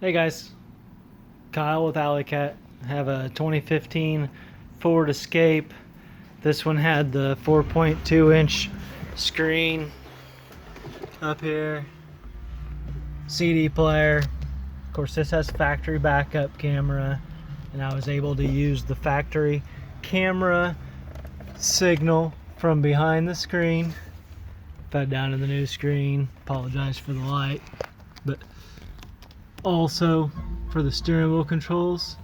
Hey guys, Kyle with Alleycat. I have a 2015 Ford Escape. This one had the 4.2-inch screen up here, CD player. Of course, this has factory backup camera, and I was able to use the factory camera signal from behind the screen. Fed down to the new screen. Apologize for the light, but also for the steering wheel controls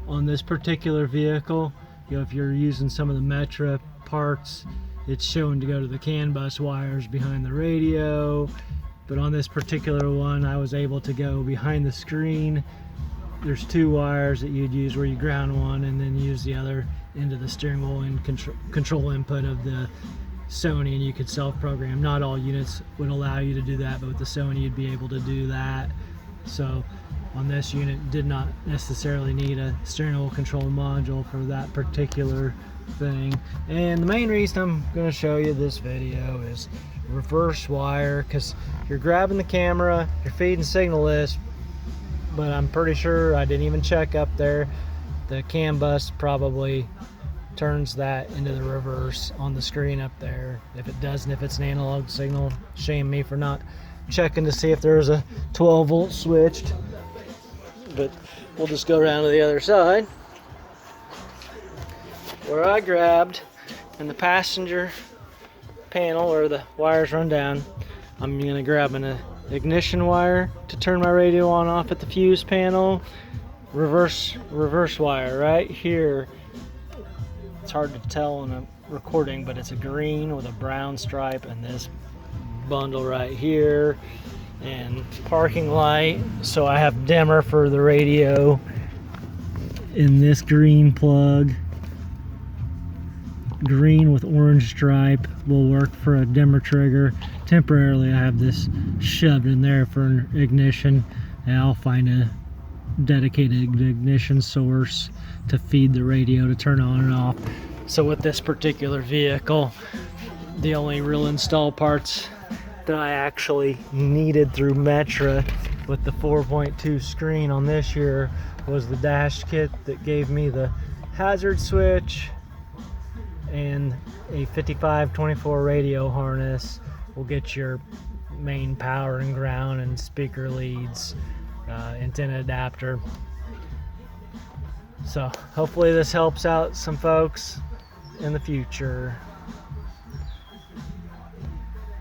on this particular vehicle. If you're using some of the Metra parts, it's shown to go to the CAN bus wires behind the radio, but on this particular one I was able to go behind the screen. There's two wires that you'd use where you ground one and then use the other into the steering wheel and control input of the Sony, and you could self-program. Not all units would allow you to do that, but with the Sony you'd be able to do that. So on this unit, did not necessarily need a steering wheel control module for that particular thing. And the main reason I'm going to show you this video is reverse wire, because you're grabbing the camera, you're feeding signal this, but I'm pretty sure, I didn't even check up there, the CAN bus probably turns that into the reverse on the screen up there. If it doesn't, if it's an analog signal, shame me for not checking to see if there's a 12-volt switched. But we'll just go around to the other side where I grabbed in the passenger panel where the wires run down. I'm going to grab an ignition wire to turn my radio on off at the fuse panel. Reverse wire right here. It's hard to tell in a recording, but it's a green with a brown stripe, and this bundle right here, and parking light. So I have dimmer for the radio in this green plug. Green with orange stripe will work for a dimmer trigger. Temporarily I have this shoved in there for an ignition, and I'll find a dedicated ignition source to feed the radio to turn on and off. So with this particular vehicle, the only real install parts that I actually needed through Metra with the 4.2 screen on this year was the dash kit that gave me the hazard switch and a 5524 radio harness. Will get your main power and ground and speaker leads, antenna adapter. So hopefully this helps out some folks in the future.